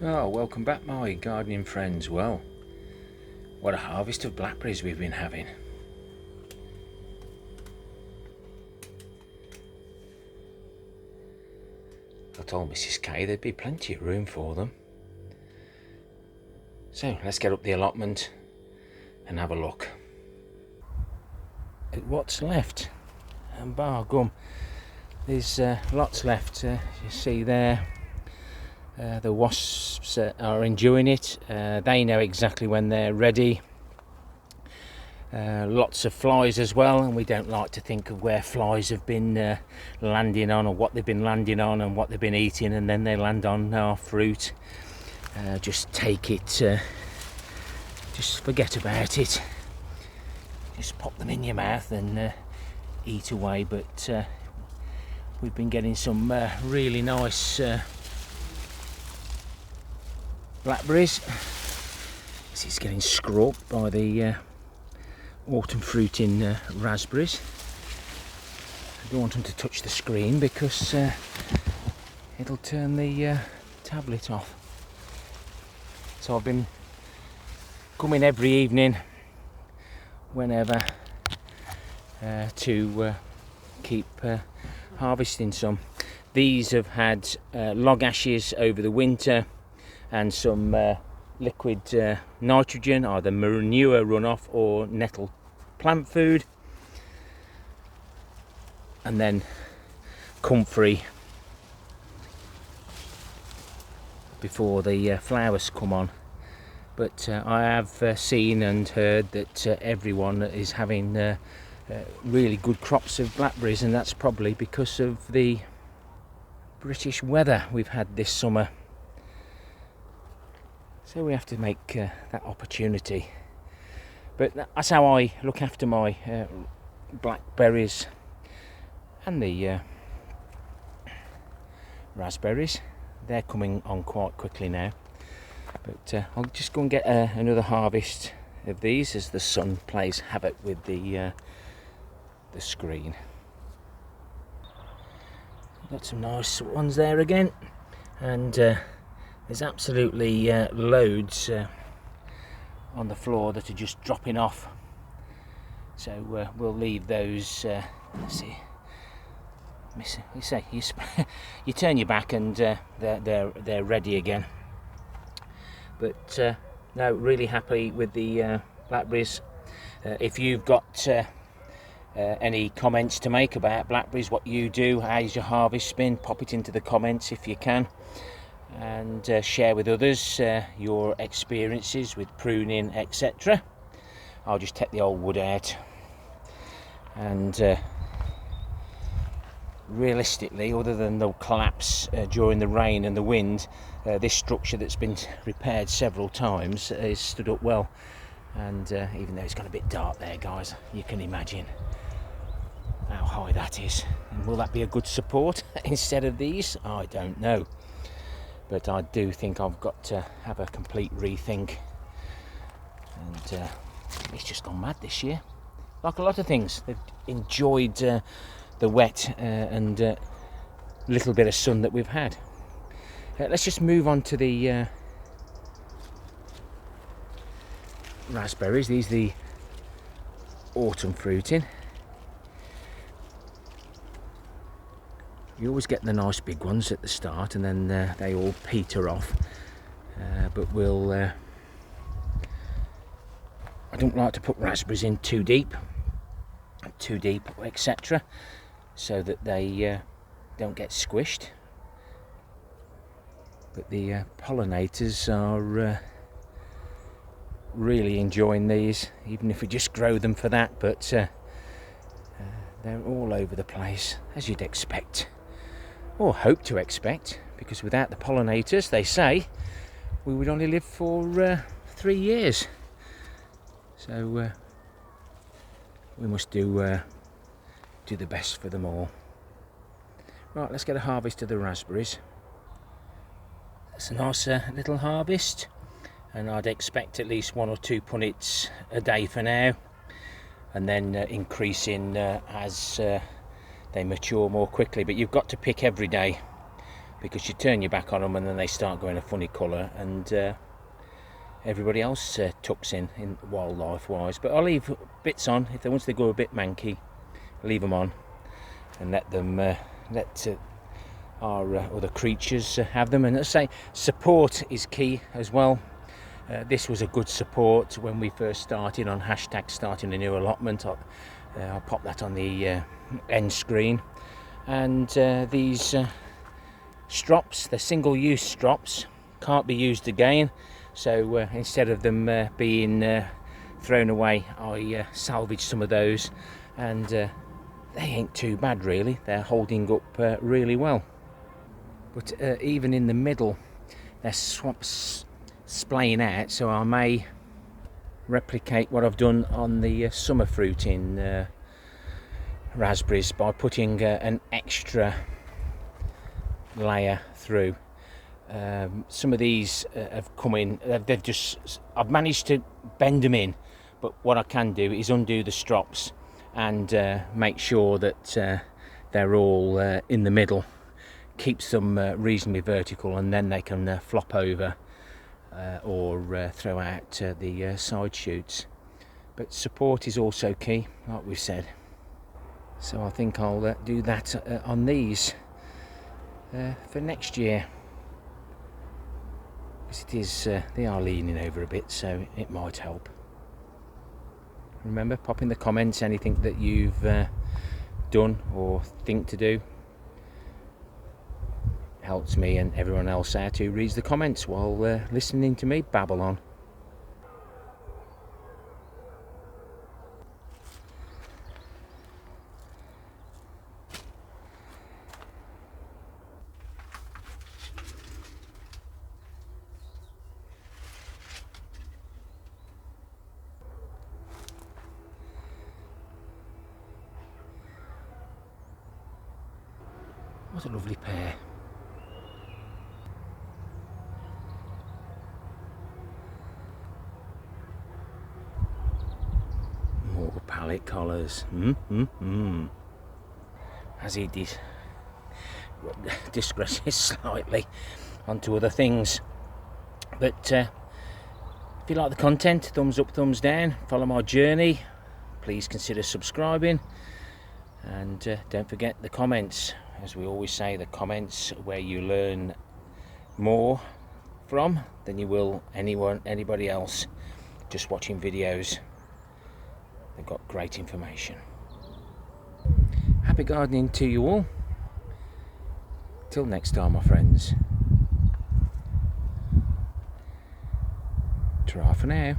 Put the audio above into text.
Oh, welcome back my gardening friends. Well, what a harvest of blackberries we've been having. I told Mrs. K there'd be plenty of room for them. So let's get up the allotment and have a look at what's left. And bar gum, there's lots left. You see there, the wasps are enjoying it. They know exactly when they're ready. Lots of flies as well, and we don't like to think of where flies have been landing on, or what they've been landing on and what they've been eating, and then they land on our fruit. Just take it, just forget about it, just pop them in your mouth and eat away. But we've been getting some really nice blackberries. This is getting scrubbed by the autumn fruiting raspberries. I don't want them to touch the screen because it'll turn the tablet off. So I've been coming every evening, whenever, to keep harvesting some. These have had log ashes over the winter and some liquid nitrogen, either manure runoff or nettle plant food, and then comfrey before the flowers come on. But I have seen and heard that everyone is having really good crops of blackberries, and that's probably because of the British weather we've had this summer. So we have to make that opportunity. But that's how I look after my blackberries and the raspberries. They're coming on quite quickly now. But I'll just go and get another harvest of these as the sun plays havoc with the screen. Got some nice ones there again, and there's absolutely loads on the floor that are just dropping off. So we'll leave those. Let's see. You say you turn your back and they're ready again. But no, really happy with the blackberries. If you've got any comments to make about blackberries, what you do, how's your harvest been, pop it into the comments if you can, and share with others your experiences with pruning, etc. I'll just take the old wood out, and realistically, other than they'll collapse during the rain and the wind, this structure that's been repaired several times is stood up well. And even though it's got a bit dark there, guys, you can imagine how high that is. And will that be a good support instead of these? I don't know. But I do think I've got to have a complete rethink. And it's just gone mad this year. Like a lot of things, they've enjoyed the wet and little bit of sun that we've had. Let's just move on to the raspberries. These are the autumn fruiting. You always get the nice big ones at the start, and then they all peter off. But we'll I don't like to put raspberries in too deep, etc., so that they don't get squished. But the pollinators are really enjoying these, even if we just grow them for that. But they're all over the place, as you'd expect, or hope to expect, because without the pollinators, they say, we would only live for 3 years. So we must do the best for them all. Right, let's get a harvest of the raspberries. It's a nice little harvest, and I'd expect at least 1 or 2 punnets a day for now, and then increasing as they mature more quickly. But you've got to pick every day, because you turn your back on them and then they start going a funny colour, and everybody else tucks in wildlife wise. But I'll leave bits on if once they go a bit manky, leave them on and let them let our other creatures have them. And let's say support is key as well. This was a good support when we first started on hashtag starting a new allotment. I'll pop that on the end screen. And these strops, they're single-use strops, can't be used again. So instead of them being thrown away, I salvaged some of those, and they ain't too bad really. They're holding up really well. But even in the middle, they're splaying out, so I may replicate what I've done on the summer fruit in raspberries by putting an extra layer through. Some of these have come in, I've managed to bend them in, but what I can do is undo the strops and make sure that they're all in the middle, keeps them reasonably vertical, and then they can flop over or throw out the side shoots. But support is also key, like we've said. So I think I'll do that on these for next year. It is, they are leaning over a bit, so it might help. Remember, pop in the comments anything that you've done or think to do. Helps me and everyone else out who reads the comments while listening to me babble on. What a lovely pair. More palette colours. As he digresses slightly onto other things. But if you like the content, thumbs up, thumbs down. Follow my journey. Please consider subscribing. And don't forget the comments. As we always say, the comments where you learn more from than you will anybody else just watching videos. They've got great information. Happy gardening to you all. Till next time, my friends. Ta-ra for now.